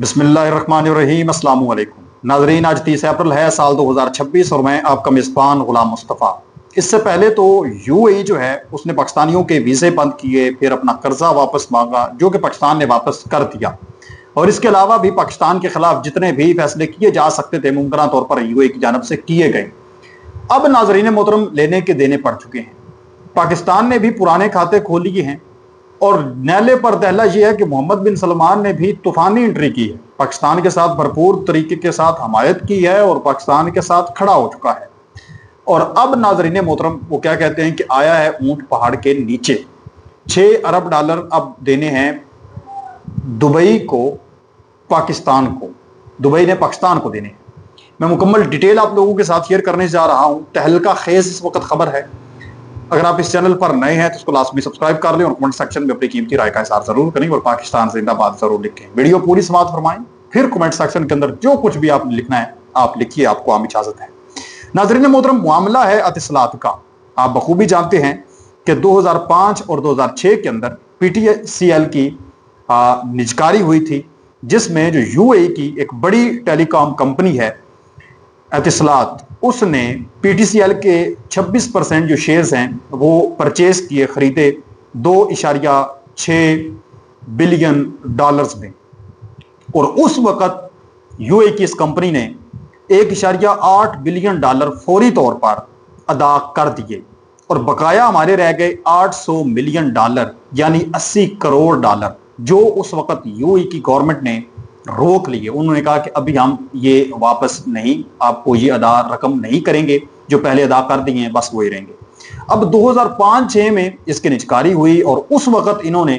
बिस्मिल्लाहिर्रहमानिर्रहीम अस्सलाम वालेकुम नाजरीन। आज 30 अप्रैल है साल 2026 और मैं आपका मेज़बान गुलाम मुस्तफ़ा। इससे पहले तो यूएई जो है उसने पाकिस्तानियों के वीज़े बंद किए, फिर अपना कर्जा वापस मांगा जो कि पाकिस्तान ने वापस कर दिया। और इसके अलावा भी पाकिस्तान के खिलाफ जितने भी फैसले किए जा सकते थे मुमकिन तौर पर यूएई की जानब से किए गए। अब नाजरीन मोहतरम लेने के देने पड़ चुके हैं। पाकिस्तान ने भी पुराने खाते खोल लिए हैं और नैले पर दहला यह है कि मोहम्मद बिन सलमान ने भी तूफानी एंट्री की है, पाकिस्तान के साथ भरपूर तरीके के साथ हमायत की है और पाकिस्तान के साथ खड़ा हो चुका है। और अब नाजरीन मोहतरम वो क्या कहते हैं कि आया है ऊंट पहाड़ के नीचे। 6 अरब डॉलर अब देने हैं दुबई को, पाकिस्तान को, दुबई ने पाकिस्तान को देने हैं। मैं मुकम्मल डिटेल आप लोगों के साथ शेयर करने जा रहा हूं। तहलका खेज इस वक्त खबर है। अगर आप इस चैनल पर नए हैं तो इसको लाजमी सब्सक्राइब कर लें और कमेंट सेक्शन में अपनी कीमती राय का इज़हार जरूर करें और पाकिस्तान जिंदाबाद जरूर लिखें। वीडियो पूरी समाअत फरमाएं, फिर कमेंट सेक्शन के अंदर जो कुछ भी आपने लिखना है आप लिखिए, आपको आम इजाजत है। नाज़रीन मोहतरम, मामला है अतिसलात का। आप बखूबी जानते हैं कि 2005 और 2006 के अंदर PTCL की निजकारी हुई थी, जिसमें जो यूएई की एक बड़ी टेलीकॉम कंपनी है एतिसलात, उसने PTCL के 26% जो शेयर्स हैं वो परचेज किए, खरीदे 2.6 बिलियन डॉलर्स में। और उस वक्त यूएई की इस कंपनी ने 1.8 बिलियन डॉलर फौरी तौर पर अदा कर दिए और बकाया हमारे रह गए 800 मिलियन डॉलर यानी 80 करोड़ डॉलर, जो उस वक्त यूएई की गवर्नमेंट ने रोक लिए। उन्होंने कहा कि अभी हम ये वापस नहीं, आपको ये अदा रकम नहीं करेंगे, जो पहले अदा कर दिए हैं बस वही रहेंगे। अब 2005-6 में इसकी निजकारी हुई और उस वक्त इन्होंने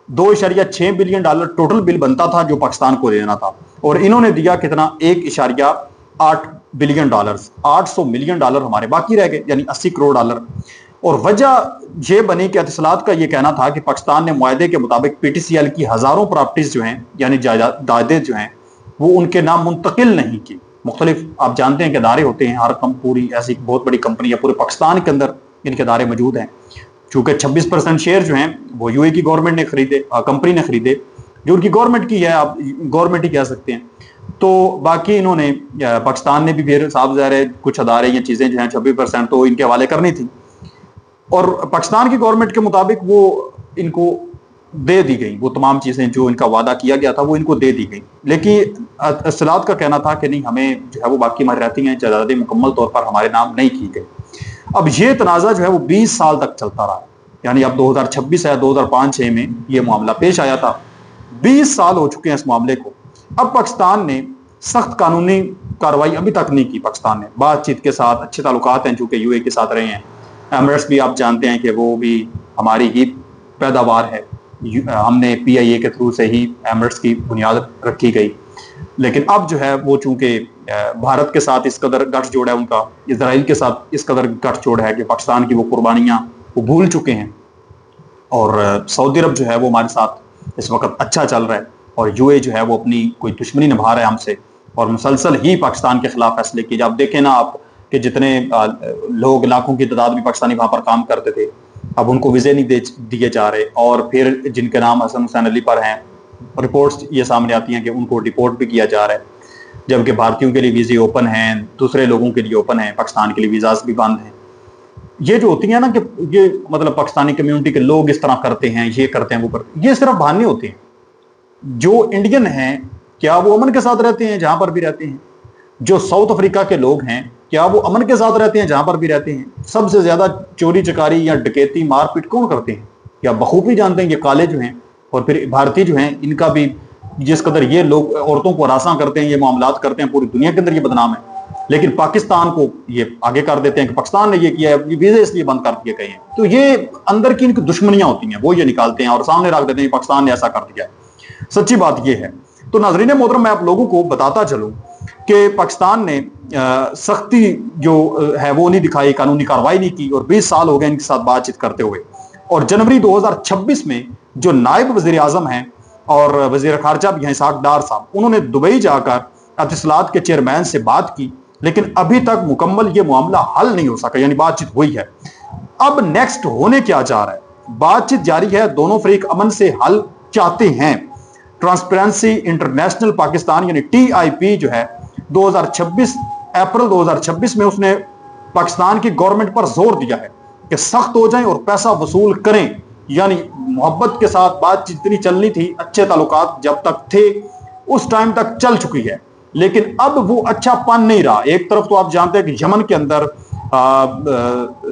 2.6 बिलियन डॉलर टोटल बिल बनता था जो पाकिस्तान को देना था, और इन्होंने दिया कितना, 1.8 बिलियन डॉलर। 800 मिलियन डॉलर हमारे बाकी रह गए यानी 80 करोड़ डॉलर। और वजह यह बनी कि एतिसलात का यह कहना था कि पाकिस्तान ने मुआहदे के मुताबिक PTCL की हजारों प्रॉपर्टीज जो हैं यानी जायदादें जो हैं वो उनके नाम मुंतकिल नहीं की। मुख्तलिफ आप जानते हैं कि अदारे होते हैं, हर पूरी ऐसी बहुत बड़ी कंपनी है पूरे पाकिस्तान के अंदर इनके अदारे मौजूद हैं। चूंकि 26% शेयर जो हैं वो यूएई की गवर्नमेंट ने खरीदे, कंपनी ने खरीदे, जो उनकी गवर्नमेंट की है, आप गवर्नमेंट ही कह सकते हैं। तो बाकी इन्होंने, पाकिस्तान ने भी फिर साफ ज़ाहिर है कुछ अदारे या चीज़ें जो हैं 26% तो इनके हवाले करनी थी, और पाकिस्तान की गवर्नमेंट के मुताबिक वो इनको दे दी गई, वो तमाम चीज़ें जो इनका वादा किया गया था वो इनको दे दी गई। लेकिन एतिसलात का कहना था कि नहीं, हमें जो है वो बाकी हमारी रहती हैं, जायदादें मुकम्मल तौर पर हमारे नाम नहीं की गई। अब ये तनाज़ा जो है वो 20 साल तक चलता रहा, यानी अब 2026 है, 2005-6 में ये मामला पेश आया था, 20 साल हो चुके हैं इस मामले को। अब पाकिस्तान ने सख्त कानूनी कार्रवाई अभी तक नहीं की। पाकिस्तान ने बातचीत के साथ अच्छे ताल्लुकात हैं चूँकि यूएई के साथ रहे हैं। एमरेट्स भी आप जानते हैं कि वो भी हमारी ही पैदावार है, हमने PIA के थ्रू से ही एमरेट्स की बुनियाद रखी गई। लेकिन अब जो है वो चूंकि भारत के साथ इस कदर गठजोड़ है उनका, इजराइल के साथ इस कदर गठजोड़ है कि पाकिस्तान की वो कुर्बानियाँ वो भूल चुके हैं, और सऊदी अरब जो है वो हमारे साथ इस वक्त अच्छा चल रहा है, और यूएई जो है वो अपनी कोई दुश्मनी निभा रहा है हमसे और मुसलसल ही पाकिस्तान के खिलाफ फैसले किए। आप देखें ना आप कि जितने लोग, लाखों की तादाद में पाकिस्तानी वहाँ पर काम करते थे, अब उनको वीज़े नहीं दिए जा रहे, और फिर जिनके नाम हसन हुसैन अली पर हैं, रिपोर्ट्स ये सामने आती हैं कि उनको डिपोर्ट भी किया जा रहा है, जबकि भारतीयों के लिए वीज़े ओपन हैं, दूसरे लोगों के लिए ओपन हैं, पाकिस्तान के लिए वीज़ास भी बंद हैं। ये जो होती है ना कि ये मतलब पाकिस्तानी कम्यूनिटी के लोग इस तरह करते हैं, ये करते हैं, वो करते हैं, ये सिर्फ बहाने होते हैं। जो इंडियन हैं क्या वो अमन के साथ रहते हैं जहाँ पर भी रहते हैं? जो साउथ अफ्रीका के लोग हैं क्या वो अमन के साथ रहते हैं जहां पर भी रहते हैं? सबसे ज्यादा चोरी चकारी या डकैती मारपीट कौन करते हैं? या बखूबी जानते हैं कि काले जो हैं और फिर भारतीय जो हैं, इनका भी जिस कदर ये लोग औरतों को हरासा करते हैं, ये मामलात करते हैं, पूरी दुनिया के अंदर ये बदनाम है। लेकिन पाकिस्तान को ये आगे कर देते हैं कि पाकिस्तान ने ये किया है, वीजे इसलिए बंद कर दिए गए हैं। तो ये अंदर की इनकी दुश्मनियां होती हैं, वो ये निकालते हैं और सामने रख देते हैं पाकिस्तान ने ऐसा कर दिया है। सच्ची बात ये है। तो नाज़रीन मोहतरम, मैं आप लोगों को बताता चलूं कि पाकिस्तान ने सख्ती जो है वो नहीं दिखाई, कानूनी कार्रवाई नहीं की, और 20 साल हो गए इनके साथ बातचीत करते हुए। और जनवरी 2026 में जो नायब वज़ीर आज़म हैं और वज़ीर ख़ारजा भी हैं इसहाक डार साहब, उन्होंने दुबई जाकर एतिसलात के चेयरमैन से बात की, लेकिन अभी तक मुकम्मल ये मामला हल नहीं हो सका, यानी बातचीत हुई है। अब नेक्स्ट होने क्या जा रहा है? बातचीत जारी है, दोनों फरीक अमन से हल चाहते हैं। ट्रांसपेरेंसी इंटरनेशनल पाकिस्तान यानी TIP जो है 2026 अप्रैल 2026 में उसने पाकिस्तान की गवर्नमेंट पर जोर दिया है कि सख्त हो जाएं और पैसा वसूल करें, यानी मोहब्बत के साथ बातचीत जितनी चलनी थी, अच्छे ताल्लुकात जब तक थे उस टाइम तक चल चुकी है, लेकिन अब वो अच्छा पन नहीं रहा। एक तरफ तो आप जानते हैं कि यमन के अंदर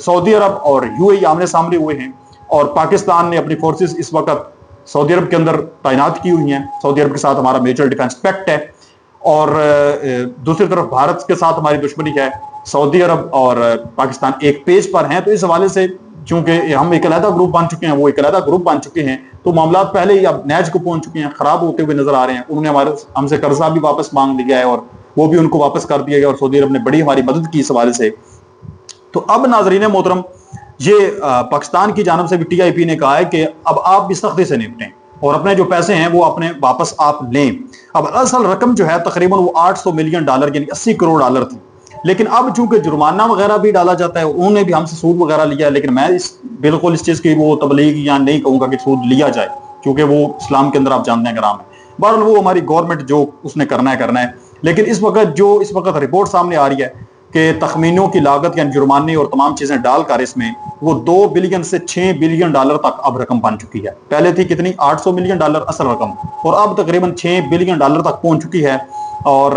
सऊदी अरब और UAE आमने सामने हुए हैं और पाकिस्तान ने अपनी फोर्सेस इस वक्त सऊदी अरब के अंदर तैनात की हुई हैं। सऊदी अरब के साथ हमारा मेजर डिफेंस पैक्ट है और दूसरी तरफ भारत के साथ हमारी दुश्मनी है। सऊदी अरब और पाकिस्तान एक पेज पर हैं, तो इस हवाले से चूंकि हम एक अलहदा ग्रुप बन चुके हैं, वो एक अलहदा ग्रुप बन चुके हैं, तो मामला पहले ही अब नैज को पहुंच चुके हैं, खराब होते हुए नजर आ रहे हैं। उन्होंने हमसे कर्जा भी वापस मांग लिया है और वो भी उनको वापस कर दिया गया और सऊदी अरब ने बड़ी हमारी मदद की इस हवाले से। तो अब नाजरीन मोहतरम, ये पाकिस्तान की जानब से भी TIP ने कहा है कि अब आप भी सख्ती से निपटें और अपने जो पैसे हैं वो अपने वापस आप लें। अब असल रकम जो है तकरीबन वो $800 मिलियन यानी 80 करोड़ डॉलर थी, लेकिन अब चूंकि जुर्माना वगैरह भी डाला जाता है, उन्होंने भी हमसे सूद वगैरह लिया है, लेकिन मैं बिल्कुल इस चीज की वो तबलीग या नहीं कहूंगा कि सूद लिया जाए, क्योंकि वो इस्लाम के अंदर आप जानते हैं हराम है। बहरहाल वो हमारी गवर्नमेंट जो उसने करना है, लेकिन इस वक्त रिपोर्ट सामने आ रही है कि तखमीनों की लागत यानी जुर्माने और तमाम चीजें डालकर इसमें वो 2 बिलियन से 6 बिलियन डॉलर तक अब रकम बन चुकी है। पहले थी कितनी, $800 मिलियन असल रकम, और अब तकरीबन 6 बिलियन डॉलर तक पहुंच चुकी है और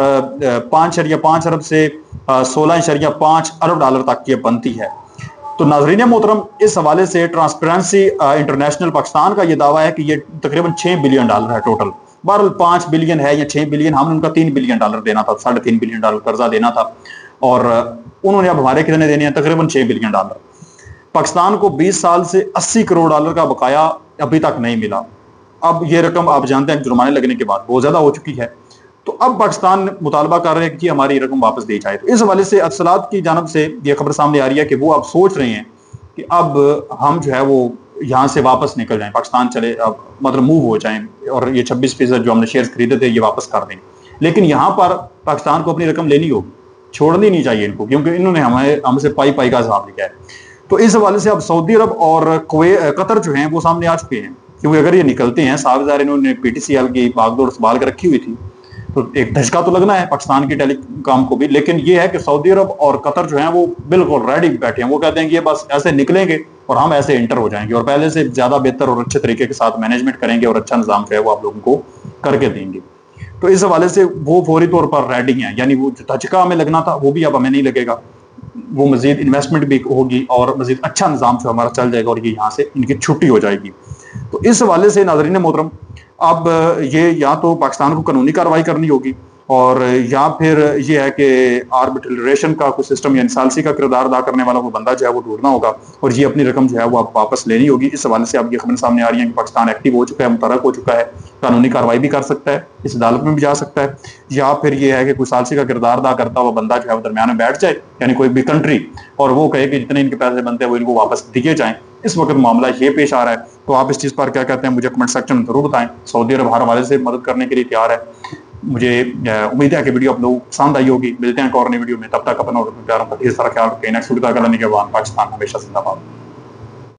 5.5 अरब से 16.5 अरब डॉलर तक ये बनती है। तो नाजरीन मोहतरम, इस हवाले से ट्रांसपेरेंसी इंटरनेशनल पाकिस्तान का ये दावा है कि ये तकरीबन 6 बिलियन डॉलर है टोटल। बहरहाल 5 बिलियन है या 6 बिलियन, हमने उनका 3 बिलियन डॉलर देना था, $3.5 बिलियन कर्जा देना था, और उन्होंने अब हमारे कितने देने हैं, तकरीबन 6 बिलियन डॉलर। पाकिस्तान को 20 साल से 80 करोड़ डॉलर का बकाया अभी तक नहीं मिला। अब ये रकम आप जानते हैं जुर्माने लगने के बाद बहुत ज्यादा हो चुकी है, तो अब पाकिस्तान मुतालबा कर रहे हैं कि हमारी रकम वापस दी जाए। तो इस हवाले से अफसलात की जानब से ये खबर सामने आ रही है कि वो अब सोच रहे हैं कि अब हम जो है वो यहाँ से वापस निकल जाएं, पाकिस्तान चले, अब मतलब मूव हो जाएं और ये 26% जो हमने शेयर खरीदे थे ये वापस कर दें। लेकिन यहाँ पर पाकिस्तान को अपनी रकम लेनी होगी, छोड़नी नहीं चाहिए इनको, क्योंकि इन्होंने हमसे पाई का हिसाब लिया है। तो इस हवाले से अब सऊदी अरब और कतर जो हैं वो सामने आ चुके हैं, क्योंकि अगर ये निकलते हैं, साबिज़ार इन्होंने PTCL की बागडोर संभाल कर रखी हुई थी, तो एक धचका तो लगना है पाकिस्तान की टेलीकॉम को भी। लेकिन ये है कि सऊदी अरब और कतर जो है वो बिल्कुल रेडी बैठे हैं, वो कहते हैं कि ये बस ऐसे निकलेंगे और हम ऐसे इंटर हो जाएंगे और पहले से ज्यादा बेहतर और अच्छे तरीके के साथ मैनेजमेंट करेंगे और अच्छा निजाम जो है वो आप लोगों को करके देंगे। तो इस हवाले से वो फौरी तौर पर रेडी हैं, यानी वो जो धचका हमें लगना था वो भी अब हमें नहीं लगेगा, वो मजीद इन्वेस्टमेंट भी होगी और मजीद अच्छा निजाम जो हमारा चल जाएगा और ये यहाँ से इनकी छुट्टी हो जाएगी। तो इस हवाले से नाज़रीन मोहतरम, अब ये या तो पाकिस्तान को कानूनी कार्रवाई करनी होगी और या फिर ये है कि आर्बिट्रेशन का कोई सिस्टम या इंसालसी का किरदार अदा करने वाला कोई बंदा जो है वो ढूंढना होगा और ये अपनी रकम जो है वो आप वापस लेनी होगी। इस हवाले से अब ये खबर सामने आ रही है कि पाकिस्तान एक्टिव हो चुका है, मुतहरक हो चुका है, कानूनी कार्रवाई भी कर सकता है, इस अदालत में भी जा सकता है, या फिर ये है कि कोई सालसी का किरदार अदा करता हुआ बंदा जो है वो दरमियान में बैठ जाए, यानी कोई भी कंट्री, और वो कहे कि जितने इनके पैसे बनते हैं वो इनको वापस दिए जाएं। इस वक्त मामला ये पेश आ रहा है, तो आप इस चीज़ पर क्या कहते हैं मुझे कमेंट सेक्शन में जरूर बताएं। सऊदी अरब हर हवाले से मदद करने के लिए तैयार है। मुझे उम्मीद है कि वीडियो आप लोग पसंद आई होगी। मिलते हैं एक और नई वीडियो में, तब तक अपना और प्यारों का ढेर सारा ख्याल रखें। नेक्स्ट वीडियो तक अल्लाह निगहबान। पाकिस्तान हमेशा जिंदाबाद।